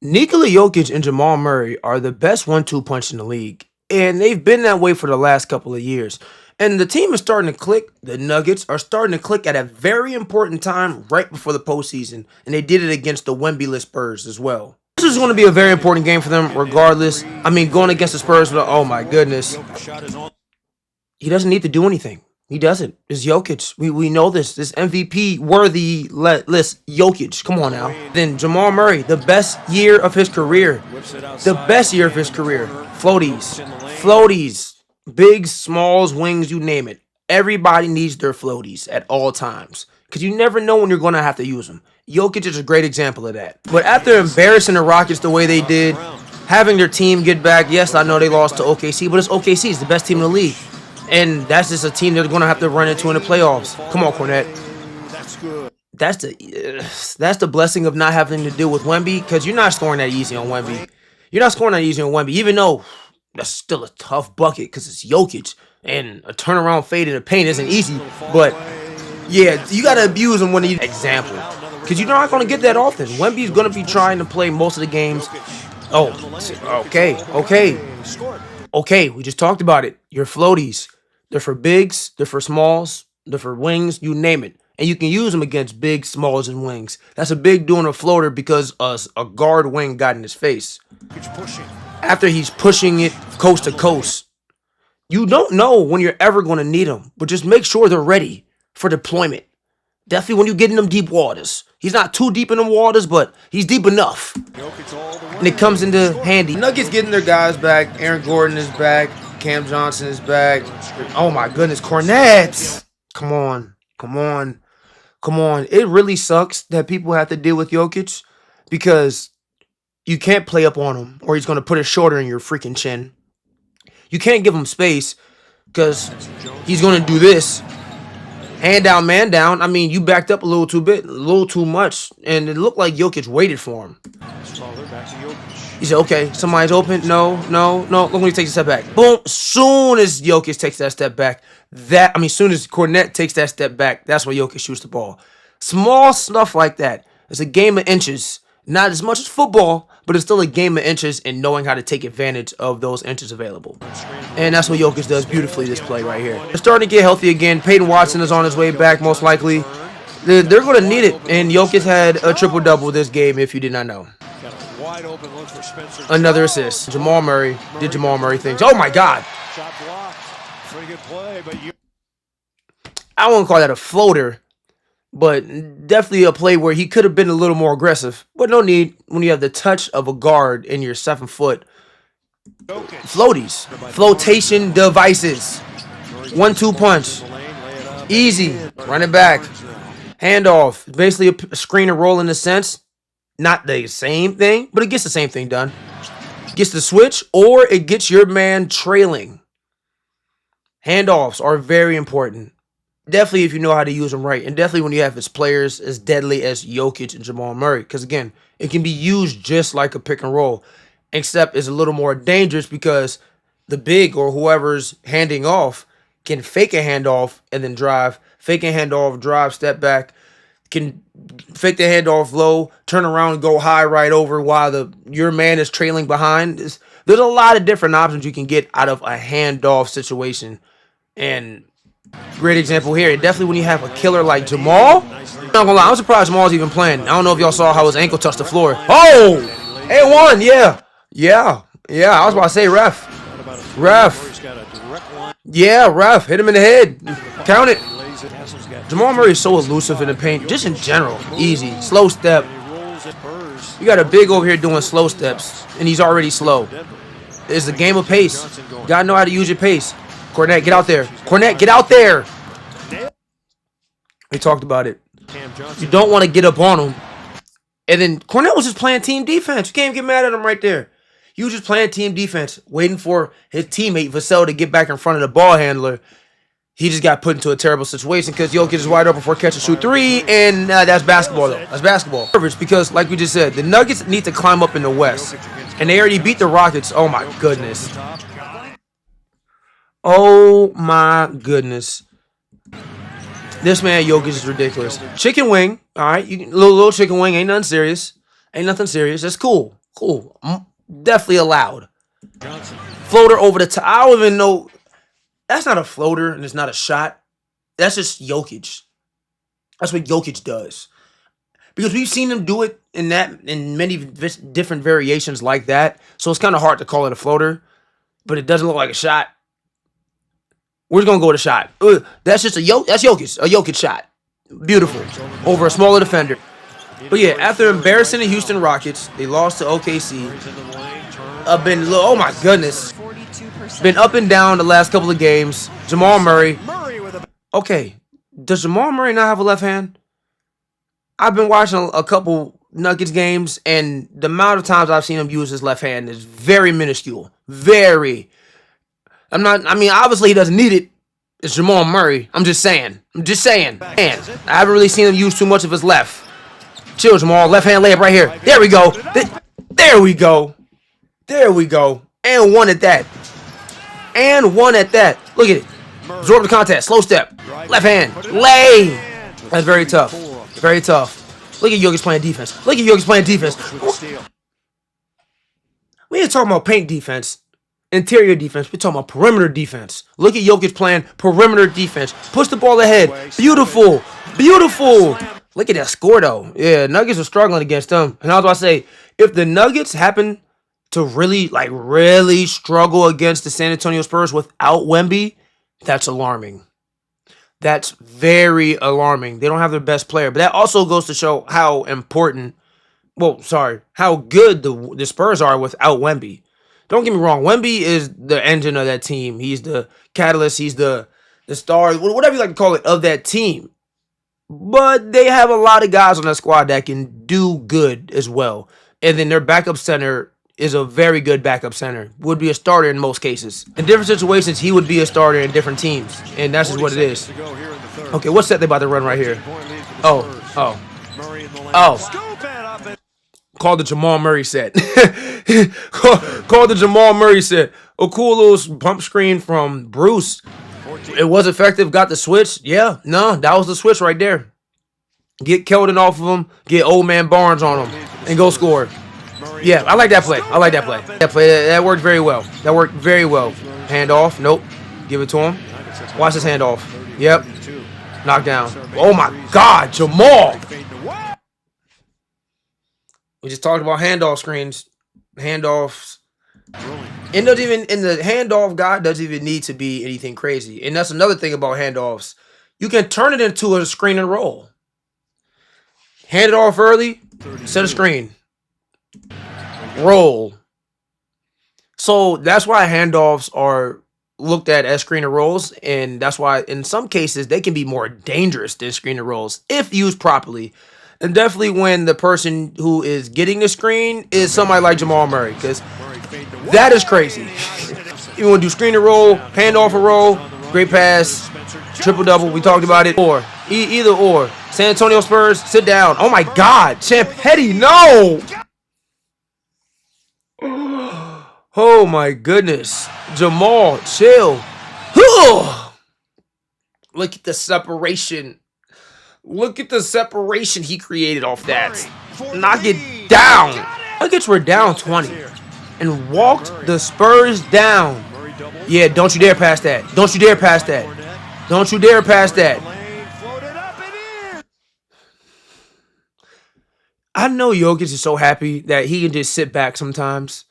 Nikola Jokic and Jamal Murray are the best 1-2 punch in the league, and they've been that way for the last couple of years. And the team is starting to click. The Nuggets are starting to click at a very important time right before the postseason, and they did it against the Wemby Spurs as well. This is going to be a very important game for them regardless. I mean, going against the Spurs, oh my goodness. He doesn't need to do anything. He doesn't. It's Jokic. We know this. This MVP worthy list. Jokic. Come on now. Then Jamal Murray, the best year of his career. The best year of his career. Floaties. Floaties. Bigs, smalls, wings, you name it. Everybody needs their floaties at all times. Because you never know when you're going to have to use them. Jokic is a great example of that. But after embarrassing the Rockets the way they did, having their team get back, yes, I know they lost to OKC, but it's OKC. It's the best team in the league. And that's just a team they're going to have to run into in the playoffs. Come on, Cornette. That's good. That's the blessing of not having to deal with Wemby, because you're not scoring that easy on Wemby. You're not scoring that easy on Wemby, even though that's still a tough bucket because it's Jokic. And a turnaround fade in the paint isn't easy. But, yeah, you got to abuse him when you example. Because you're not going to get that often. Wemby's going to be trying to play most of the games. Oh, okay, we just talked about it. Your floaties. They're for bigs, they're for smalls, they're for wings, you name it. And you can use them against bigs, smalls, and wings. That's a big doing a floater because a guard wing got in his face. After he's pushing it coast to coast. You don't know when you're ever going to need them, but just make sure they're ready for deployment. Definitely when you get in them deep waters. He's not too deep in them waters, but he's deep enough. And it comes into handy. Nuggets getting their guys back. Aaron Gordon is back. Cam Johnson is back. Oh my goodness, Cornette. Come on. It really sucks that people have to deal with Jokic because you can't play up on him or he's going to put his shoulder in your freaking chin. You can't give him space because he's going to do this. Hand down, man down. I mean, you backed up a little too much, and it looked like Jokic waited for him. He said, okay, somebody's open. No. Look when he takes a step back. Boom. Soon as Jokic takes that step back, soon as Cornette takes that step back, that's where Jokic shoots the ball. Small stuff like that. It's a game of inches. Not as much as football, but it's still a game of inches and knowing how to take advantage of those inches available. And that's what Jokic does beautifully this play right here. They're starting to get healthy again. Peyton Watson is on his way back most likely. They're going to need it. And Jokic had a triple-double this game if you did not know. Another assist. Jamal Murray did Jamal Murray things. Oh, my God. I won't call that a floater, but definitely a play where he could have been a little more aggressive. But no need when you have the touch of a guard in your 7-foot floaties. Flotation devices. 1-2 punch. Easy. Run it back. Handoff. Basically a screen and roll in a sense. Not the same thing, but it gets the same thing done. Gets the switch, or it gets your man trailing. Handoffs are very important. Definitely if you know how to use them right. And definitely when you have his players as deadly as Jokic and Jamal Murray. Because, again, it can be used just like a pick and roll. Except it's a little more dangerous because the big or whoever's handing off can fake a handoff and then drive. Fake a handoff, drive, step back. Can fake the handoff low, turn around and go high right over while your man is trailing behind. There's a lot of different options you can get out of a handoff situation. And great example here. And definitely when you have a killer like Jamal, I'm not gonna lie, I'm surprised Jamal's even playing. I don't know if y'all saw how his ankle touched the floor. Oh! A1, yeah. I was about to say ref. Yeah, ref. Hit him in the head. Count it. Jamal Murray is so elusive in the paint, just in general. Easy. Slow step. You got a big over here doing slow steps, and he's already slow. It's a game of pace. You got to know how to use your pace. Cornette, get out there. Cornette, get out there. We talked about it. You don't want to get up on him. And then Cornette was just playing team defense. You can't even get mad at him right there. He was just playing team defense, waiting for his teammate Vassell to get back in front of the ball handler. He just got put into a terrible situation because Jokic is wide open for a catch and shoot three, and that's basketball, though. That's basketball. Because, like we just said, the Nuggets need to climb up in the West, and they already beat the Rockets. Oh, my goodness. This man, Jokic, is ridiculous. Chicken wing, all right? Little chicken wing, ain't nothing serious. That's cool. Cool. Definitely allowed. Floater over the top. I don't even know. That's not a floater and it's not a shot. That's just Jokic. That's what Jokic does. Because we've seen him do it in many different variations like that. So it's kind of hard to call it a floater, but it doesn't look like a shot. We're just gonna go with a shot. That's just that's Jokic shot. Beautiful. Over a smaller defender. But yeah, after embarrassing the Houston Rockets, they lost to OKC. Oh my goodness. Been up and down the last couple of games. Jamal Murray. Okay, does Jamal Murray not have a left hand? I've been watching a couple Nuggets games, and the amount of times I've seen him use his left hand is very minuscule. Very. I mean, obviously he doesn't need it. It's Jamal Murray. I'm just saying. Man, I haven't really seen him use too much of his left. Chill, Jamal. Left hand layup right here. There we go. There we go. There we go. And one at that. Look at it. Absorb the contact. Slow step. Left hand. Lay. That's very tough. Very tough. Look at Jokic playing defense. We ain't talking about paint defense, interior defense. We're talking about perimeter defense. Look at Jokic playing perimeter defense. Push the ball ahead. Beautiful. Look at that score, though. Yeah, Nuggets are struggling against them. And I was about to say, if the Nuggets happen to really struggle against the San Antonio Spurs without Wemby, that's alarming. That's very alarming. They don't have their best player. But that also goes to show how how good the Spurs are without Wemby. Don't get me wrong. Wemby is the engine of that team. He's the catalyst. He's the star, whatever you like to call it, of that team. But they have a lot of guys on that squad that can do good as well. And then their backup center is a very good backup center. Would be a starter in most cases. In different situations, he would be a starter in different teams. And that's just what it is. Okay, what's that they about to run right here? Oh. Called the Jamal Murray set. Called the Jamal Murray set. A cool little bump screen from Bruce. It was effective. Got the switch. Yeah, no, that was the switch right there. Get Keldon off of him. Get old man Barnes on him. And go score. Yeah, I like that play. That worked very well. Hand off. Nope. Give it to him. Watch his hand off. Yep. Knockdown. Oh my God, Jamal. We just talked about handoff screens. Handoffs. And the handoff guy doesn't even need to be anything crazy. And that's another thing about handoffs. You can turn it into a screen and roll. Hand it off early, set a screen. Roll. So that's why handoffs are looked at as screen and rolls, and that's why in some cases they can be more dangerous than screen and rolls if used properly. And definitely when the person who is getting the screen is somebody like Jamal Murray, because that is crazy. You want to do screen and roll, hand off a roll, great pass, triple double. We talked about it. Or either or. San Antonio Spurs, sit down. Oh my God, Champ Petty, no. Oh my goodness, Jamal, chill. Look at the separation. Look at the separation he created off that. Knock it down. Nuggets were down 20 and walked the Spurs down. Yeah, don't you dare pass that. Don't you dare pass that. Don't you dare pass that. I know Jokic is so happy that he can just sit back sometimes.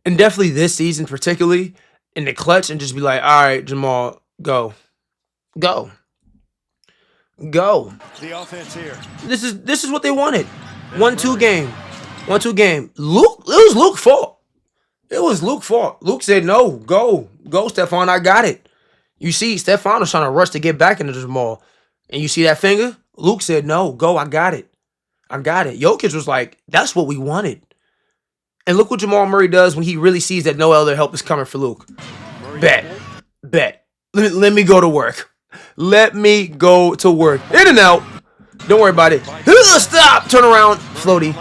And definitely this season particularly in the clutch and just be like, all right, Jamal, go. Go. Go. The offense here. This is what they wanted. 1-2 game. 1-2 game. Luke, it was Luke's fault. It was Luke's fault. Luke said, no, go. Go, Stephon, I got it. You see, Stephon was trying to rush to get back into Jamal. And you see that finger? Luke said, no, go, I got it. I got it. Jokic was like, that's what we wanted. And look what Jamal Murray does when he really sees that no other help is coming for Luke. Bet. Let me go to work. Let me go to work. In and out. Don't worry about it. Stop. Turn around. Floaty.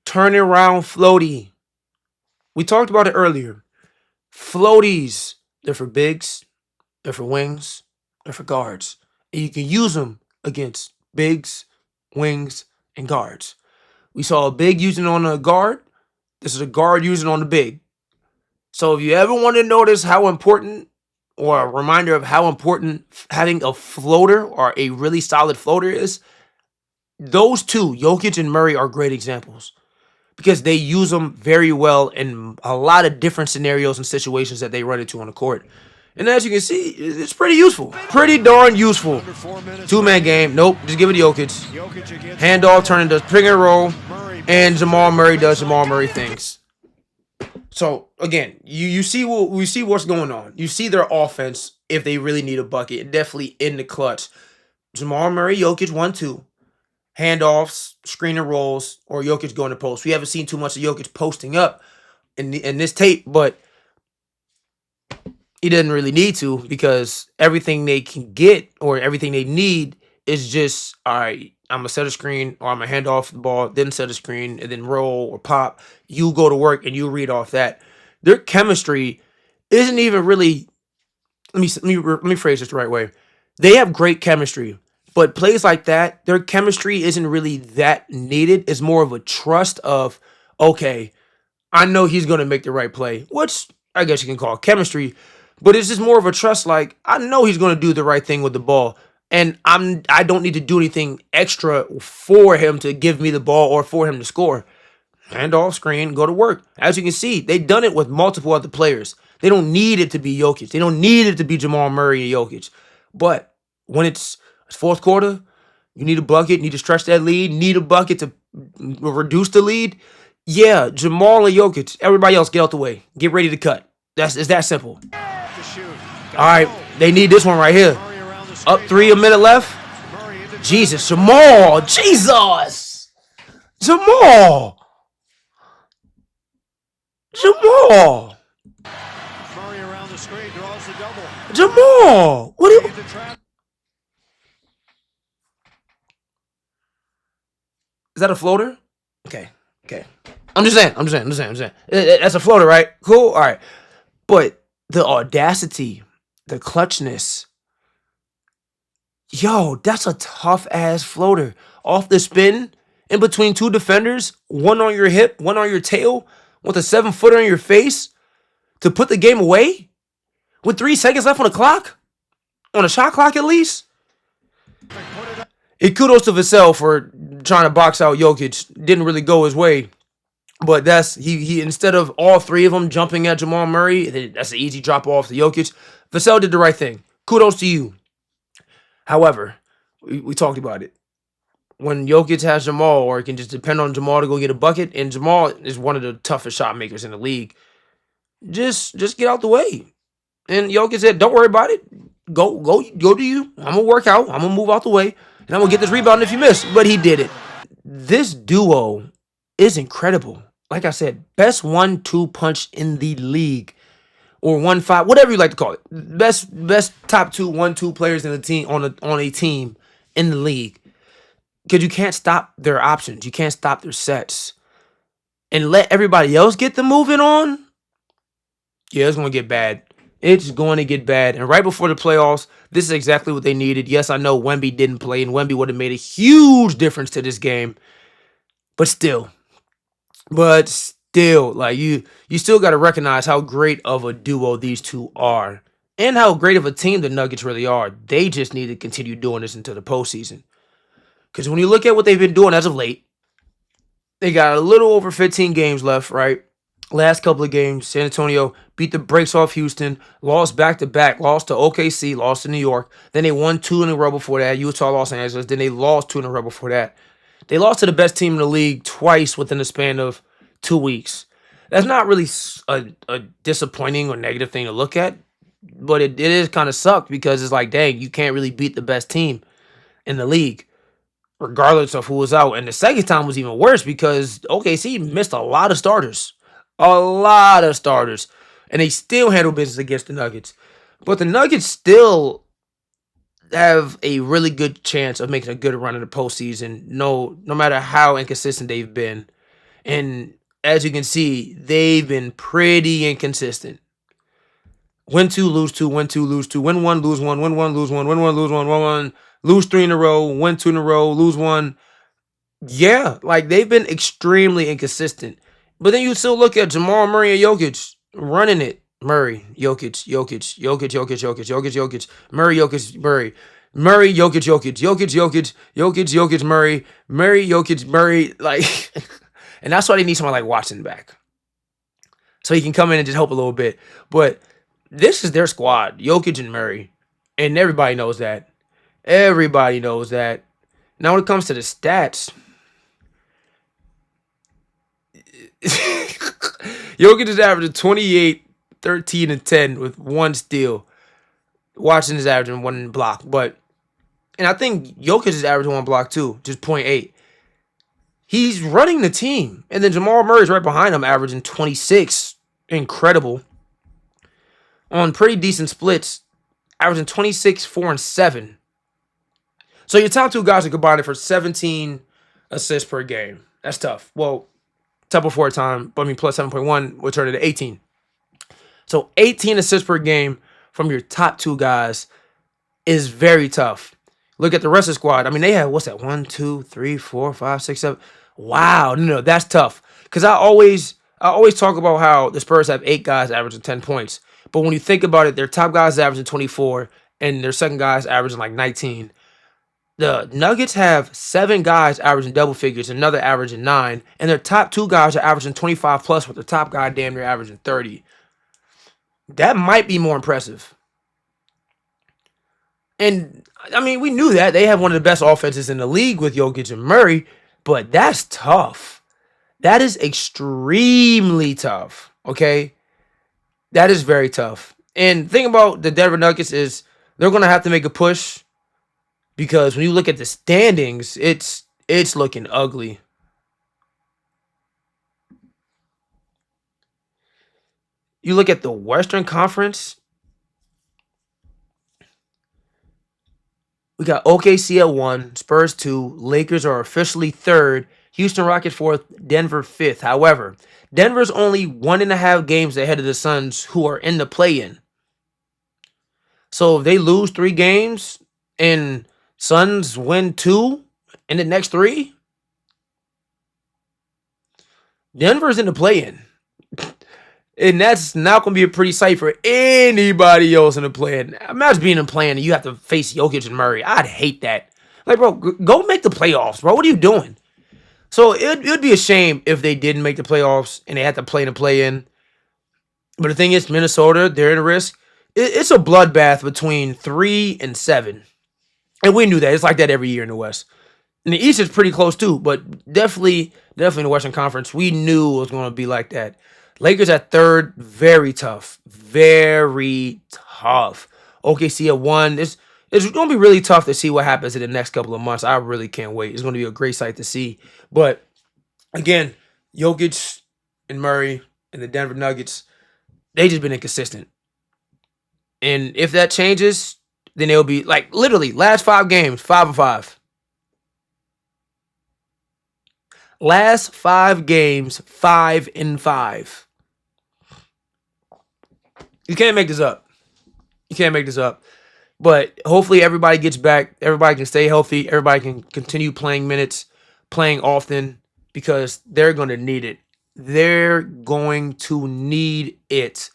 Turn around, floaty. We talked about it earlier. Floaties. They're for bigs. They're for wings. They're for guards. And you can use them against bigs, wings, and guards. We saw a big using on a guard. This is a guard using on the big. So if you ever want to notice how important, or a reminder of how important having a floater or a really solid floater is, those two, Jokic and Murray, are great examples because they use them very well in a lot of different scenarios and situations that they run into on the court. And as you can see, it's pretty useful. Pretty darn useful. Two-man game. Nope. Just give it to Jokic. Handoff, turn into pick and roll. And Jamal Murray does Jamal Murray things. So, again, you see what's going on. You see their offense if they really need a bucket. Definitely in the clutch. Jamal Murray, Jokic, 1-2. Handoffs, screen and rolls, or Jokic going to post. We haven't seen too much of Jokic posting up in this tape, but he doesn't really need to because everything they can get or everything they need is just, all right, I'm going to set a screen or I'm going to hand off the ball, then set a screen, and then roll or pop. You go to work and you read off that. Their chemistry isn't even really, let me phrase this the right way. They have great chemistry, but plays like that, their chemistry isn't really that needed. It's more of a trust of, okay, I know he's going to make the right play, which I guess you can call chemistry. But it's just more of a trust, like, I know he's going to do the right thing with the ball. And I don't need to do anything extra for him to give me the ball or for him to score. Hand off screen, go to work. As you can see, they've done it with multiple other players. They don't need it to be Jokic. They don't need it to be Jamal Murray and Jokic. But when it's fourth quarter, you need a bucket, need to stretch that lead, need a bucket to reduce the lead. Yeah, Jamal and Jokic, everybody else get out the way. Get ready to cut. It's that simple. All right, they need this one right here. Up 3, a minute left. Jesus, Jamal. Jesus. Jamal. Jamal. Jamal. What are you? Is that a floater? Okay. I'm just saying. That's a floater, right? Cool. All right. But the audacity, the clutchness. Yo, that's a tough ass floater. Off the spin, in between two defenders, one on your hip, one on your tail, with a 7-footer on your face to put the game away with 3 seconds left on the clock, on a shot clock at least. And kudos to Vassell for trying to box out Jokic. Didn't really go his way. But that's he instead of all three of them jumping at Jamal Murray, that's an easy drop off to Jokic. Vassell did the right thing. Kudos to you. However, we talked about it. When Jokic has Jamal, or it can just depend on Jamal to go get a bucket, and Jamal is one of the toughest shot makers in the league, just get out the way. And Jokic said, don't worry about it. Go do you. I'm going to work out. I'm going to move out the way, and I'm going to get this rebound if you miss. But he did it. This duo is incredible. Like I said, best 1-2 punch in the league. Or 1-5, whatever you like to call it. Best top 2 1-2 players in the team on a team in the league. Because you can't stop their options. You can't stop their sets. And let everybody else get the moving on. Yeah, it's going to get bad. It's going to get bad. And right before the playoffs, this is exactly what they needed. Yes, I know Wemby didn't play, and Wemby would have made a huge difference to this game. But still, like you still got to recognize how great of a duo these two are, and how great of a team the Nuggets really are. They just need to continue doing this into the postseason. Because when you look at what they've been doing as of late, they got a little over 15 games left, right? Last couple of games, San Antonio beat the brakes off Houston, lost back-to-back, lost to OKC, lost to New York. Then they won 2 in a row before that, Utah, Los Angeles. Then they lost 2 in a row before that. They lost to the best team in the league twice within the span of 2 weeks. That's not really a disappointing or negative thing to look at, but it is kind of sucked because it's like, dang, you can't really beat the best team in the league, regardless of who was out. And the second time was even worse because OKC missed a lot of starters. And they still handle business against the Nuggets. But the Nuggets still have a really good chance of making a good run in the postseason, no matter how inconsistent they've been. And as you can see, they've been pretty inconsistent. Win 2, lose 2, win 2, lose 2, win 1, lose 1, win 1, lose 1, win 1, lose 1, win 1, lose 3 in a row, win 2 in a row, lose 1. Yeah, like they've been extremely inconsistent. But then you still look at Jamal Murray and Jokic running it. Murray, Jokic, Jokic, Jokic, Jokic, Jokic, Jokic, Jokic, Murray, Jokic, Murray, Murray, Jokic, Jokic, Jokic, Jokic, Jokic, Jokic, Murray, Murray, Jokic, Murray, like, and that's why they need someone like Watson back, so he can come in and just help a little bit. But this is their squad, Jokic and Murray, and everybody knows that. Everybody knows that. Now, when it comes to the stats, Jokic is averaging 28, 13, and 10 with one steal. Watson is averaging one block. And I think Jokic is averaging one block too, just 0.8. He's running the team. And then Jamal Murray is right behind him, averaging 26. Incredible. On pretty decent splits, averaging 26, 4, and 7. So your top two guys are combined for 17 assists per game. That's tough. Well, tough before time, but I mean, plus 7.1 would turn it to 18. So 18 assists per game from your top two guys is very tough. Look at the rest of the squad. I mean, they have, what's that? 1, 2, 3, 4, 5, 6, 7. Wow. No, that's tough. Because I always talk about how the Spurs have 8 guys averaging 10 points. But when you think about it, their top guys averaging 24 and their second guys averaging like 19. The Nuggets have 7 guys averaging double figures, another averaging 9, and their top 2 guys are averaging 25 plus, with the top guy damn near averaging 30. That might be more impressive. And I mean, we knew that they have one of the best offenses in the league with Jokic and Murray, but that's tough. That is extremely tough. Okay, that is very tough. And the thing about the Denver Nuggets is they're gonna have to make a push. Because when you look at the standings, it's looking ugly. You look at the Western Conference, we got OKC at 1, Spurs 2, Lakers are officially 3rd, Houston Rockets 4th, Denver 5th. However, Denver's only 1.5 games ahead of the Suns, who are in the play-in. So if they lose 3 games and Suns win 2 in the next 3, Denver's in the play-in. And that's not going to be a pretty sight for anybody else in the play-in. Imagine being in the play-in and you have to face Jokic and Murray. I'd hate that. Like, bro, go make the playoffs, bro. What are you doing? So it would be a shame if they didn't make the playoffs and they had to play in the play-in. But the thing is, Minnesota, they're at risk. It's a bloodbath between 3 and 7. And we knew that. It's like that every year in the West. And the East is pretty close too, but definitely in the Western Conference, we knew it was going to be like that. Lakers at 3rd, very tough. Very tough. OKC at 1. It's going to be really tough to see what happens in the next couple of months. I really can't wait. It's going to be a great sight to see. But, again, Jokic and Murray and the Denver Nuggets, they just been inconsistent. And if that changes, then it'll be like literally last 5 games, 5 of 5. Last 5 games, 5 and 5. You can't make this up. You can't make this up. But hopefully everybody gets back. Everybody can stay healthy. Everybody can continue playing minutes, playing often, because they're going to need it. They're going to need it.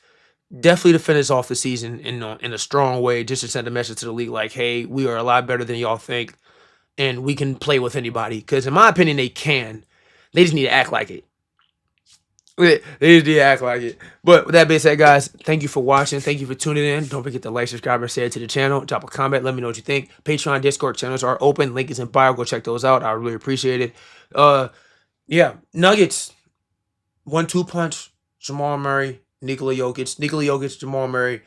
Definitely to finish off the season in a strong way, just to send a message to the league like, hey, we are a lot better than y'all think, and we can play with anybody. Because in my opinion, they can. They just need to act like it. They just need to act like it. But with that being said, guys, thank you for watching. Thank you for tuning in. Don't forget to like, subscribe, and share to the channel. Drop a comment. Let me know what you think. Patreon, Discord channels are open. Link is in bio. Go check those out. I really appreciate it. Yeah, Nuggets. 1-2 punch. Jamal Murray, Nikola Jokic. Nikola Jokic, Jamal Murray.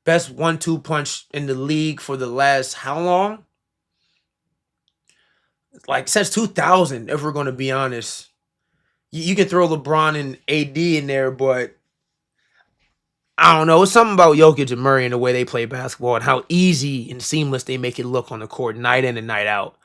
Best 1-2 punch in the league for the last how long? Like since 2000, if we're going to be honest. You can throw LeBron and AD in there, but I don't know. It's something about Jokic and Murray and the way they play basketball and how easy and seamless they make it look on the court night in and night out.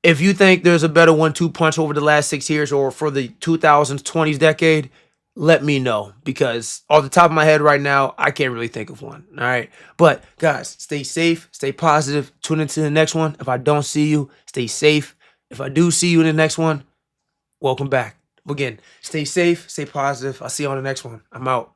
If you think there's a better 1-2 punch over the last 6 years or for the 2000s, 20s decade, let me know. Because off the top of my head right now, I can't really think of one. All right. But guys, stay safe, stay positive. Tune into the next one. If I don't see you, stay safe. If I do see you in the next one, welcome back. Again, stay safe, stay positive. I'll see you on the next one. I'm out.